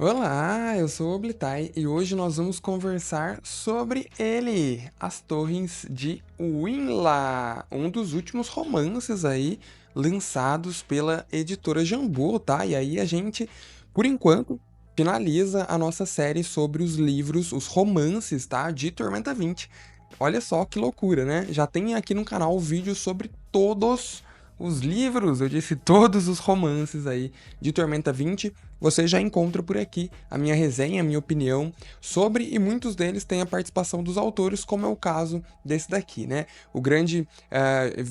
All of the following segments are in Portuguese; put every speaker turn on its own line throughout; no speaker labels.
Olá, eu sou o Oblitai e hoje nós vamos conversar sobre ele, As Torres de Winla, um dos últimos romances aí lançados pela editora Jambô, tá? E aí a gente, por enquanto, finaliza a nossa série sobre os livros, os romances, tá? De Tormenta 20. Olha só que loucura, né? Já tem aqui no canal vídeo sobre todos os livros, eu disse todos os romances aí de Tormenta 20, você já encontra por aqui a minha resenha, a minha opinião sobre, e muitos deles têm a participação dos autores, como é o caso desse daqui, né? O grande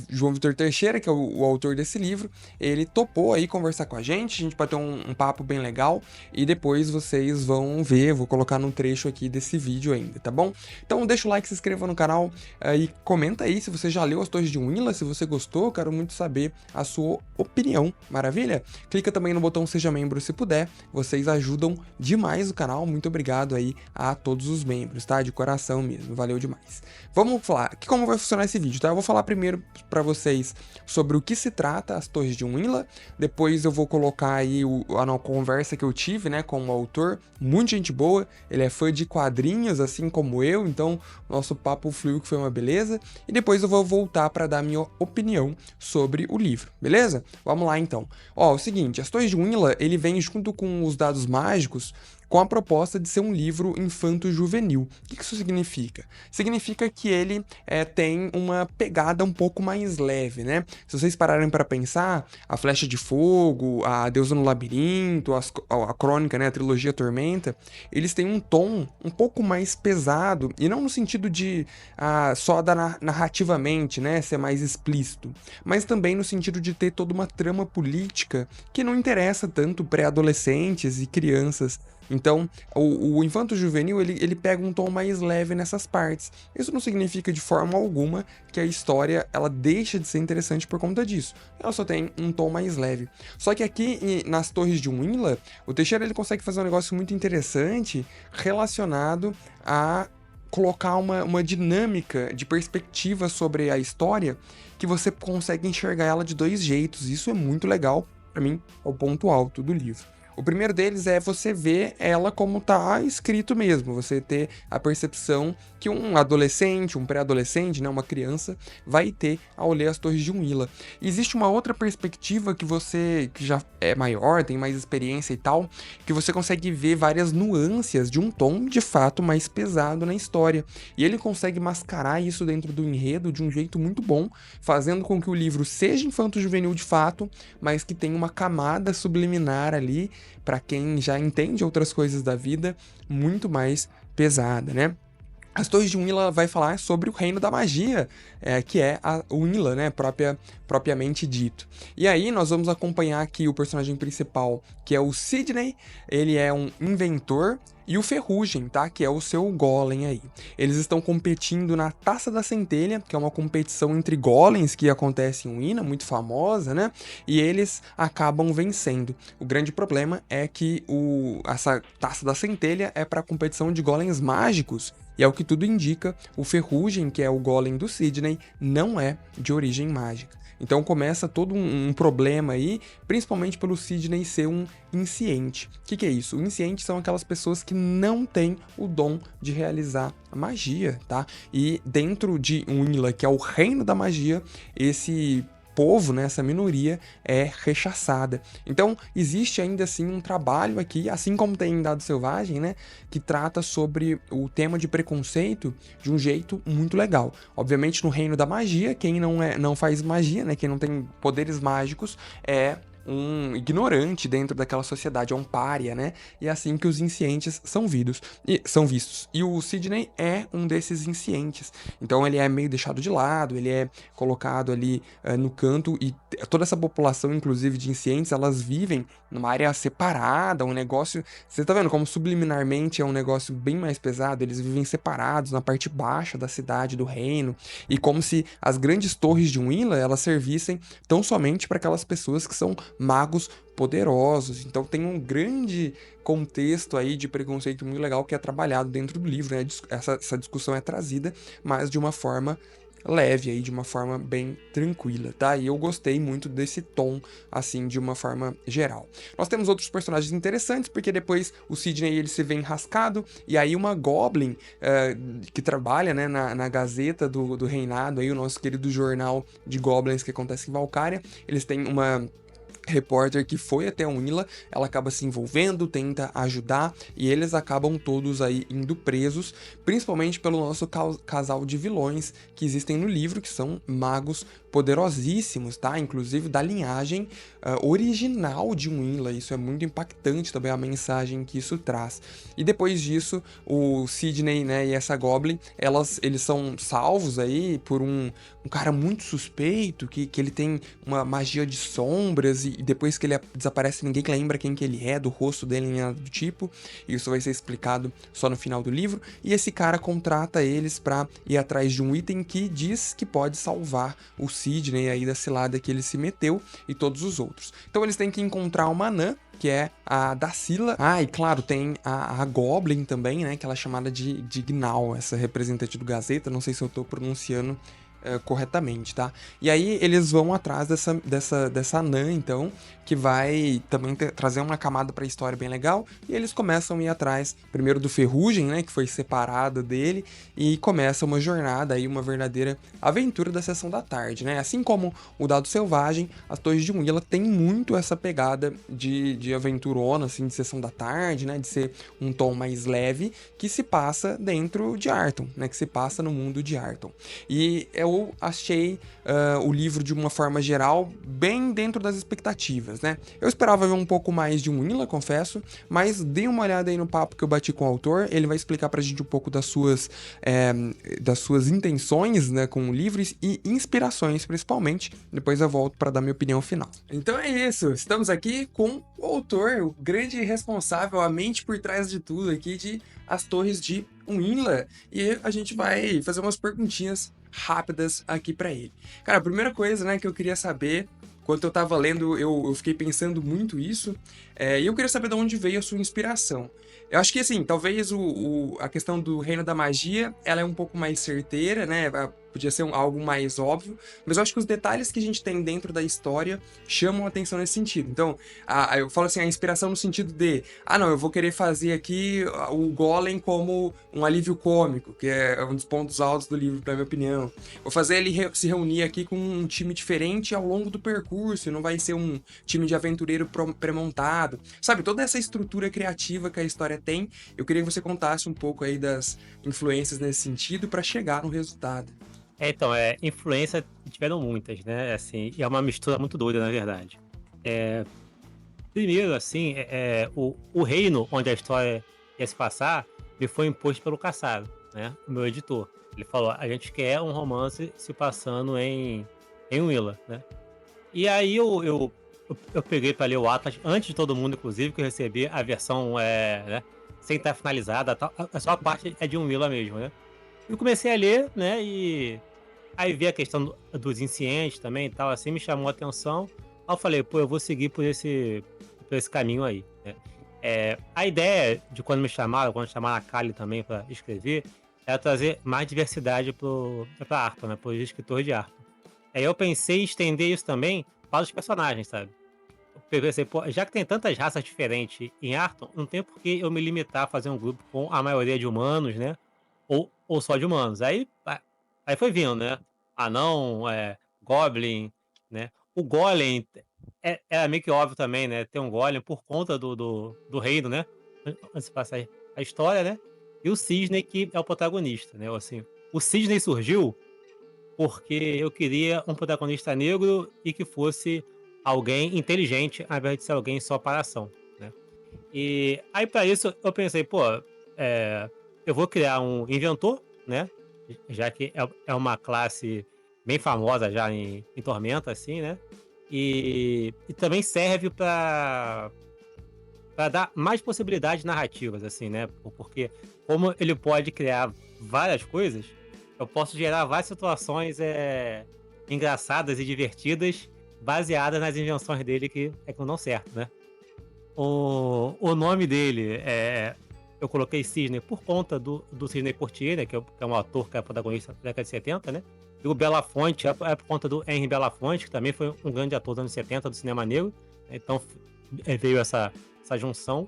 João Vitor Teixeira, que é o autor desse livro, ele topou aí conversar com a gente bateu um papo bem legal, e depois vocês vão ver, vou colocar num trecho aqui desse vídeo ainda, tá bom? Então deixa o like, se inscreva no canal e comenta aí se você já leu As Torres de Winla, se você gostou, quero muito saber a sua opinião, maravilha? Clica também no botão Seja Membro se puder, vocês ajudam demais o canal, muito obrigado aí a todos os membros, tá? De coração mesmo, valeu demais. Vamos falar, como vai funcionar esse vídeo, tá? Eu vou falar primeiro para vocês sobre o que se trata As Torres de Winla, depois eu vou colocar aí a conversa que eu tive, né, com o autor, muita gente boa, ele é fã de quadrinhos, assim como eu, então nosso papo fluiu que foi uma beleza, e depois eu vou voltar para dar minha opinião sobre o livro, beleza? Vamos lá então. Ó, o seguinte, As Torres de Winla, ele vem junto com os Dados Mágicos com a proposta de ser um livro infanto-juvenil. O que isso significa? Significa que ele tem uma pegada um pouco mais leve, né? Se vocês pararem para pensar, a Flecha de Fogo, a Deusa no Labirinto, a Crônica, né, a trilogia Tormenta, eles têm um tom um pouco mais pesado, e não no sentido de só narrativamente, né, ser mais explícito, mas também no sentido de ter toda uma trama política que não interessa tanto pré-adolescentes e crianças. Então, o Infanto Juvenil, ele pega um tom mais leve nessas partes. Isso não significa de forma alguma que a história ela deixa de ser interessante por conta disso. Ela só tem um tom mais leve. Só que aqui nas Torres de Winla, o Teixeira ele consegue fazer um negócio muito interessante relacionado a colocar uma dinâmica de perspectiva sobre a história que você consegue enxergar ela de dois jeitos. Isso é muito legal, para mim, é o ponto alto do livro. O primeiro deles é você ver ela como tá escrito mesmo, você ter a percepção que um adolescente, um pré-adolescente, né, uma criança, vai ter ao ler As Torres de Winla. Existe uma outra perspectiva que você, que já é maior, tem mais experiência e tal, que você consegue ver várias nuances de um tom, de fato, mais pesado na história. E ele consegue mascarar isso dentro do enredo de um jeito muito bom, fazendo com que o livro seja infanto-juvenil de fato, mas que tenha uma camada subliminar ali, para quem já entende outras coisas da vida, muito mais pesada, né? As Torres de Winla vai falar sobre o reino da magia, que é a Winla, né, propriamente dito. E aí nós vamos acompanhar aqui o personagem principal, que é o Sidney, ele é um inventor, e o Ferrugem, tá, que é o seu golem aí. Eles estão competindo na Taça da Centelha, que é uma competição entre golems que acontece em Winla, muito famosa, né, e eles acabam vencendo. O grande problema é que essa Taça da Centelha é para competição de golems mágicos, e ao que tudo indica, o Ferrugem, que é o golem do Sidney, não é de origem mágica. Então começa todo um problema aí, principalmente pelo Sidney ser um insciente. O que é isso? O insciente são aquelas pessoas que não têm o dom de realizar a magia, tá? E dentro de Winla, que é o reino da magia, esse povo, né, essa minoria é rechaçada. Então, existe ainda assim um trabalho aqui, assim como tem em Dado Selvagem, né, que trata sobre o tema de preconceito de um jeito muito legal. Obviamente, no reino da magia, quem não faz magia, né, quem não tem poderes mágicos é um ignorante dentro daquela sociedade, é um pária, né? E é assim que os inscientes são vistos. E o Sidney é um desses inscientes. Então ele é meio deixado de lado, ele é colocado ali no canto, e toda essa população, inclusive de inscientes, elas vivem numa área separada, um negócio... Você tá vendo como subliminarmente é um negócio bem mais pesado? Eles vivem separados na parte baixa da cidade, do reino, e como se as grandes torres de Winla, elas servissem tão somente para aquelas pessoas que são magos poderosos. Então tem um grande contexto aí de preconceito muito legal que é trabalhado dentro do livro, né? Essa discussão é trazida, mas de uma forma leve aí, de uma forma bem tranquila, tá? E eu gostei muito desse tom, assim, de uma forma geral. Nós temos outros personagens interessantes, porque depois o Sidney ele se vê enrascado, e aí uma Goblin que trabalha, né, na Gazeta do Reinado, aí, o nosso querido jornal de Goblins que acontece em Valkyria, eles têm uma repórter que foi até a Winla, ela acaba se envolvendo, tenta ajudar e eles acabam todos aí indo presos, principalmente pelo nosso casal de vilões que existem no livro, que são magos poderosíssimos, tá? Inclusive da linhagem original de Winla. Isso é muito impactante também a mensagem que isso traz. E depois disso, o Sidney, né, e essa Goblin, eles são salvos aí por um cara muito suspeito, que ele tem uma magia de sombras, e depois que ele desaparece, ninguém lembra quem que ele é, do rosto dele, nem nada do tipo. Isso vai ser explicado só no final do livro. E esse cara contrata eles pra ir atrás de um item que diz que pode salvar o Sidney aí da cilada que ele se meteu e todos os outros. Então eles têm que encontrar uma anã, que é a Dacila. Ah, e claro, tem a Goblin também, né, que ela é chamada de Gnaw, essa representante do Gazeta, não sei se eu tô pronunciando corretamente, tá? E aí eles vão atrás dessa anã, então, que vai também trazer uma camada pra história bem legal, e eles começam a ir atrás, primeiro do Ferrugem, né, que foi separado dele, e começa uma jornada aí, uma verdadeira aventura da Sessão da Tarde, né? Assim como o Dado Selvagem, as Torres de Winla tem muito essa pegada de aventurona, assim, de Sessão da Tarde, né, de ser um tom mais leve, que se passa dentro de Arton, né, que se passa no mundo de Arton. E eu achei o livro, de uma forma geral, bem dentro das expectativas, né? Eu esperava ver um pouco mais de um Winla, confesso, mas dê uma olhada aí no papo que eu bati com o autor, ele vai explicar pra gente um pouco das suas intenções, né, com o livro e inspirações, principalmente. Depois eu volto para dar minha opinião final. Então é isso, estamos aqui com o autor, o grande responsável, a mente por trás de tudo aqui, de As Torres de Winla, e a gente vai fazer umas perguntinhas rápidas aqui pra ele. Cara, a primeira coisa, né, que eu queria saber, quando eu tava lendo, eu fiquei pensando muito isso, e eu queria saber de onde veio a sua inspiração. Eu acho que, assim, talvez a questão do Reino da Magia, ela é um pouco mais certeira, né, podia ser algo mais óbvio, mas eu acho que os detalhes que a gente tem dentro da história chamam a atenção nesse sentido. Então, eu falo assim, a inspiração no sentido de, não, eu vou querer fazer aqui o Golem como um alívio cômico, que é um dos pontos altos do livro, na minha opinião. Vou fazer ele se reunir aqui com um time diferente ao longo do percurso, não vai ser um time de aventureiro pré-montado. Sabe, toda essa estrutura criativa que a história tem, eu queria que você contasse um pouco aí das influências nesse sentido para chegar no resultado.
Então, influência tiveram muitas, né? Assim, e é uma mistura muito doida, na verdade. Primeiro, assim, o reino onde a história ia se passar me foi imposto pelo Cassaro, né? O meu editor. Ele falou: a gente quer um romance se passando em Willa, né? E aí eu peguei para ler o Atlas antes de todo mundo, inclusive, que eu recebi a versão né, sem estar finalizada, só a parte é de Willa mesmo, né? Eu comecei a ler, né? E aí vi a questão dos iniciantes também e tal, assim, me chamou a atenção. Aí eu falei, pô, eu vou seguir por esse caminho aí, né? A ideia de quando chamaram a Kali também para escrever, era trazer mais diversidade pra Arthur, né? Para os escritores de Arthur. Aí eu pensei em estender isso também para os personagens, sabe? Eu pensei, pô, já que tem tantas raças diferentes em Arthur, não tem por que eu me limitar a fazer um grupo com a maioria de humanos, né? Ou só de humanos. Aí foi vindo, né? Anão, Goblin, né? O Golem era meio que óbvio também, né? Ter um Golem por conta do reino, né? Antes de passar a história, né? E o Cisne, que é o protagonista, né? Assim, o Cisne surgiu porque eu queria um protagonista negro e que fosse alguém inteligente, ao invés de ser alguém só para ação, né? E aí, para isso, eu pensei, pô, eu vou criar um inventor, né? Já que é uma classe bem famosa já em Tormenta, assim, né? E também serve para dar mais possibilidades narrativas, assim, né? Porque como ele pode criar várias coisas, eu posso gerar várias situações engraçadas e divertidas baseadas nas invenções dele que não dão certo, né? O nome dele eu coloquei Sidney por conta do Sidney Poitier, né, que é um ator que é protagonista da década de 70, né? E o Belafonte é por conta do Henry Belafonte, que também foi um grande ator dos anos 70 do cinema negro. Então veio essa junção.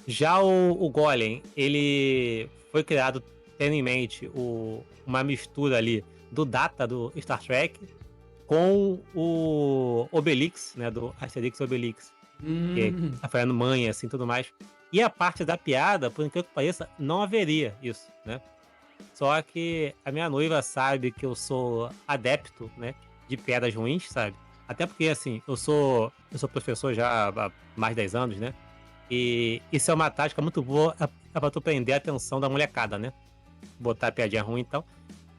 Já o Golem, ele foi criado tendo em mente uma mistura ali do Data do Star Trek com o Obelix, né, do Asterix e Obelix, que tá fazendo mãe, assim, tudo mais. E a parte da piada, por incrível que pareça, não haveria isso, né? Só que a minha noiva sabe que eu sou adepto, né, de piadas ruins, sabe? Até porque, assim, eu sou professor já há mais de 10 anos, né? E isso é uma tática muito boa pra tu prender a atenção da molecada, né? Botar piadinha ruim e tal.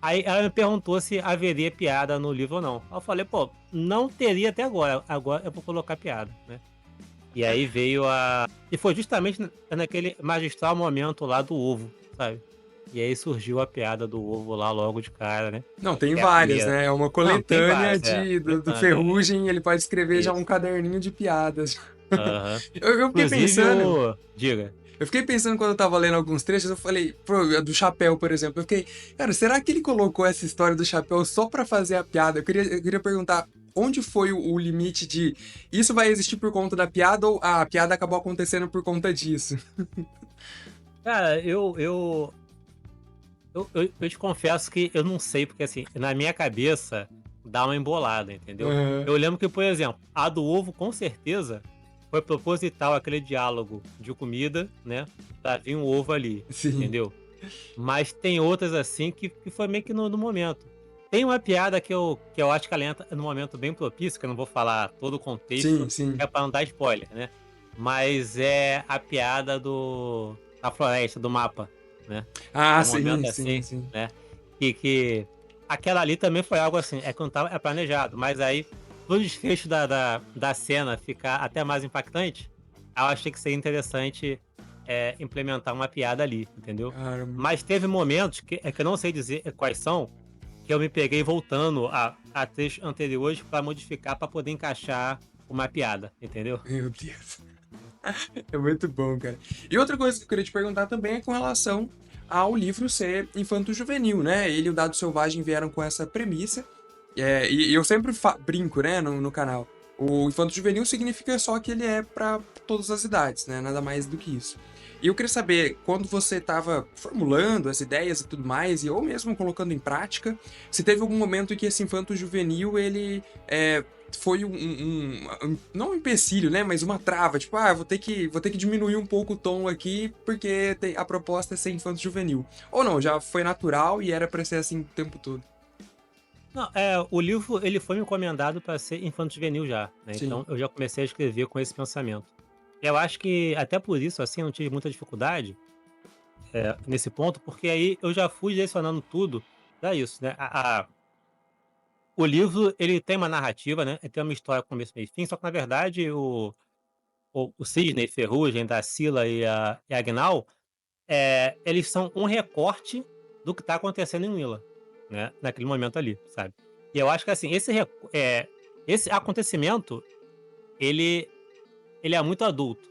Aí ela me perguntou se haveria piada no livro ou não. Aí eu falei, pô, não teria até agora. Agora eu vou colocar piada, né? E aí veio a... E foi justamente naquele magistral momento lá do ovo, sabe? E aí surgiu a piada do ovo lá logo de cara, né?
Não, tem
É a
várias,
primeira.
né? É uma
Não, tem
coletânea
várias,
do
coletânea,
Ferrugem, ele pode escrever já um
isso.
caderninho de piadas.
Aham.
Eu fiquei
Inclusive
pensando.
Diga.
Eu fiquei pensando quando eu tava lendo alguns trechos, eu falei, pô, do chapéu, por exemplo. Eu fiquei, cara, será que ele colocou essa história do chapéu só pra fazer a piada? Eu queria perguntar onde foi o limite de isso vai existir por conta da piada ou a piada acabou acontecendo por conta disso?
Cara, eu te confesso que eu não sei, porque assim, na minha cabeça dá uma embolada, entendeu?
Aham.
Eu lembro que, por exemplo, a do ovo, com certeza, foi proposital aquele diálogo de comida, né? Pra vir um ovo ali,
Sim,
entendeu? Mas tem outras assim que foi meio que no momento. Tem uma piada que eu acho que ela entra no momento bem propício, que eu não vou falar todo o contexto,
sim.
é pra não dar spoiler, né? Mas é a piada da floresta, do mapa, né?
Ah,
É um momento assim,
sim.
né? Que aquela ali também foi algo assim, é que não tava, é planejado, mas aí pro desfecho da cena ficar até mais impactante, eu achei que seria interessante implementar uma piada ali, entendeu?
Cara,
Mas teve momentos que eu não sei dizer quais são, que eu me peguei voltando a trechos anteriores para modificar, para poder encaixar uma piada, entendeu?
meu Deus. É muito bom, cara. E outra coisa que eu queria te perguntar também é com relação ao livro ser infanto-juvenil, né? Ele e o Dado Selvagem vieram com essa premissa. E eu sempre brinco, né, no canal. O infanto-juvenil significa só que ele é para todas as idades, né? Nada mais do que isso. E eu queria saber, quando você estava formulando as ideias e tudo mais, ou mesmo colocando em prática, se teve algum momento em que esse infanto-juvenil, ele foi não um empecilho, né, mas uma trava, tipo, vou ter que diminuir um pouco o tom aqui, porque a proposta é ser infanto-juvenil. Ou não, já foi natural e era para ser assim o tempo todo.
Não, o livro ele foi me encomendado para ser infanto-juvenil já, né?
Sim.
Então eu já comecei a escrever com esse pensamento. Eu acho que até por isso, assim, eu não tive muita dificuldade nesse ponto, porque aí eu já fui direcionando tudo para isso, né? O livro, ele tem uma narrativa, né? Ele tem uma história com começo, meio e fim, só que na verdade o Sidney, Ferrugem, da Scylla e a Gnau, eles são um recorte do que tá acontecendo em Willa, né? Naquele momento ali, sabe? E eu acho que assim, esse acontecimento, ele, ele é muito adulto.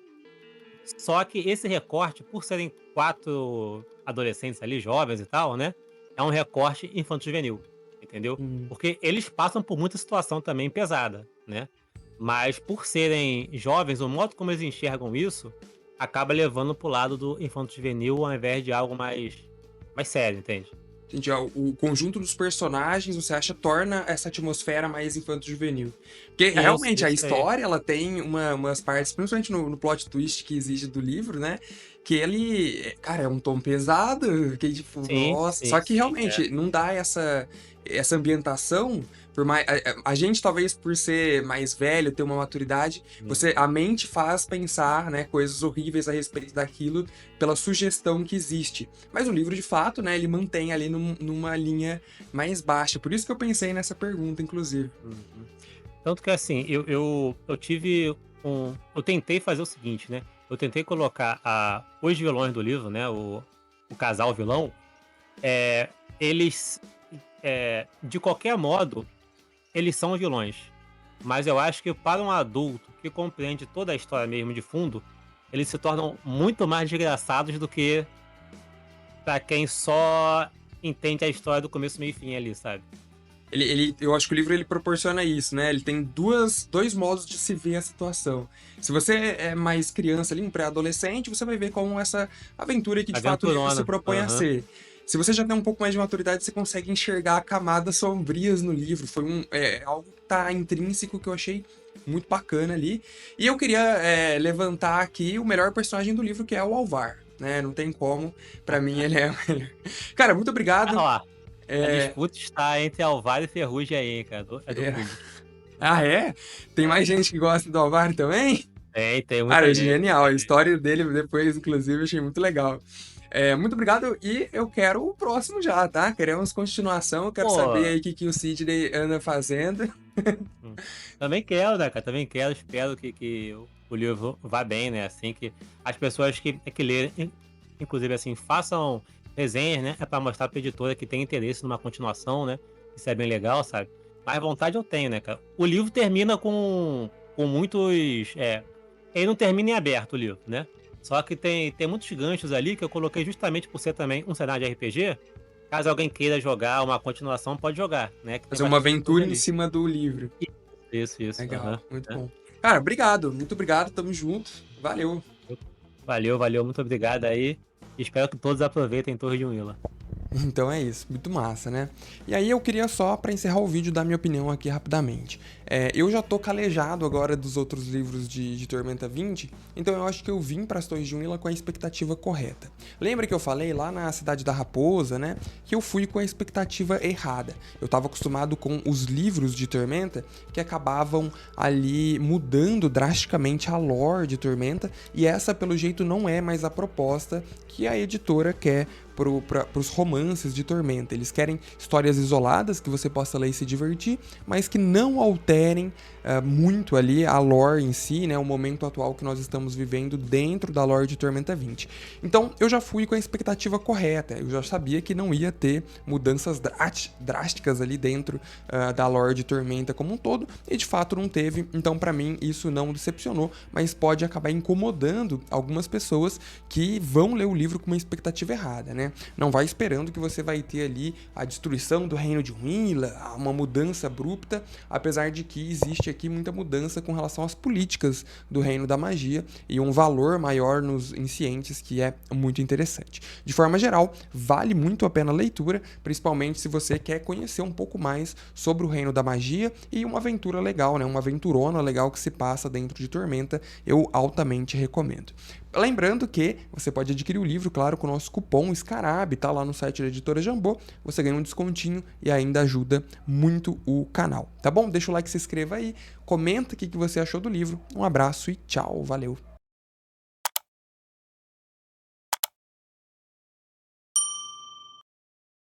Só que esse recorte, por serem 4 adolescentes ali, jovens e tal, né? É um recorte infanto-juvenil, entendeu?
Hum.
Porque eles passam por muita situação também pesada, né? Mas por serem jovens, o modo como eles enxergam isso acaba levando pro lado do infanto-juvenil ao invés de algo mais sério, entende?
Entendi. O conjunto dos personagens, você acha, torna essa atmosfera mais infanto-juvenil. Porque realmente a
Isso aí.
história, ela tem umas partes, principalmente no plot twist que exige do livro, né? Que ele, cara, é um tom pesado, que tipo,
Sim,
nossa.
sim,
Só que
sim.
realmente não dá essa ambientação. Por mais, a gente, talvez por ser mais velho, ter uma maturidade, a mente faz pensar, né, coisas horríveis a respeito daquilo pela sugestão que existe. Mas o livro, de fato, né, ele mantém ali numa linha mais baixa. Por isso que eu pensei nessa pergunta, inclusive.
Uhum. Tanto que assim, eu tive eu tentei fazer o seguinte, né? Eu tentei colocar os vilões do livro, né? O casal vilão, eles, de qualquer modo, eles são vilões. Mas eu acho que para um adulto que compreende toda a história mesmo de fundo, eles se tornam muito mais desgraçados do que para quem só entende a história do começo, meio e fim ali, sabe?
Eu acho que o livro ele proporciona isso, né? Ele tem dois modos de se ver a situação. Se você é mais criança ali, um pré-adolescente, você vai ver como essa aventura que de fato o livro se
Aventurona.
propõe a
Aham.
ser. Se você já tem um pouco mais de maturidade, você consegue enxergar camadas sombrias no livro. Algo que tá intrínseco que eu achei muito bacana ali. E eu queria levantar aqui o melhor personagem do livro, que é o Alvar. Né? Não tem como. Pra mim, ele é o melhor. Cara, muito
Ah,
obrigado.
ó, a
É,
disputa está entre Alvar e Ferrugem aí, cara. É do
é,
clube.
Ah, é? Tem mais gente que gosta do Alvar também?
Tem
Cara,
muita
é
gente.
genial. A história dele depois, inclusive, eu achei muito legal. Muito obrigado e eu quero o próximo já, tá? Queremos continuação. Eu quero saber
Pô,
aí o que, que o Sidney anda fazendo.
hum, também quero, né, cara? Também quero, espero que o livro vá bem, né? Assim, que as pessoas que lerem, inclusive, assim, façam resenhas, né? É pra mostrar pra editora que tem interesse numa continuação, né? Isso é bem legal, sabe? Mas vontade eu tenho, né, cara? O livro termina com muitos. Ele não termina em aberto, o livro, né? Só que tem muitos ganchos ali que eu coloquei justamente por ser também um cenário de RPG. Caso alguém queira jogar uma continuação, pode jogar, né? Que tem
Fazer uma
bastante coisa
aventura em
ali.
cima do livro.
Isso.
Legal,
Aham.
muito
Né?
bom. Cara, obrigado. Muito obrigado. Tamo junto. Valeu.
Valeu, muito obrigado aí. Espero que todos aproveitem Torre de Willa.
Então é isso, muito massa, né? E aí eu queria só, pra encerrar o vídeo, dar minha opinião aqui rapidamente. Eu já tô calejado agora dos outros livros de Tormenta 20, então eu acho que eu vim para as Torres de Unila com a expectativa correta. Lembra que eu falei lá na Cidade da Raposa, né? Que eu fui com a expectativa errada. Eu tava acostumado com os livros de Tormenta que acabavam ali mudando drasticamente a lore de Tormenta, e essa, pelo jeito, não é mais a proposta que a editora quer para os romances de Tormenta. Eles querem histórias isoladas que você possa ler e se divertir, mas que não alterem muito ali a lore em si, né, o momento atual que nós estamos vivendo dentro da lore de Tormenta 20. Então eu já fui com a expectativa correta, eu já sabia que não ia ter mudanças drásticas ali dentro da lore de Tormenta como um todo, e de fato não teve, então para mim isso não decepcionou, mas pode acabar incomodando algumas pessoas que vão ler o livro com uma expectativa errada, né? Não vai esperando que você vai ter ali a destruição do reino de Willa, uma mudança abrupta, apesar de que existe aqui muita mudança com relação às políticas do reino da magia e um valor maior nos iniciantes que é muito interessante. De forma geral, vale muito a pena a leitura, principalmente se você quer conhecer um pouco mais sobre o reino da magia e uma aventura legal, né? Uma aventurona legal que se passa dentro de Tormenta, eu altamente recomendo. Lembrando que você pode adquirir o livro, claro, com o nosso cupom SCARAB, tá lá no site da Editora Jambô, você ganha um descontinho e ainda ajuda muito o canal, tá bom? Deixa o like, se inscreva aí, comenta o que você achou do livro, um abraço e tchau, valeu!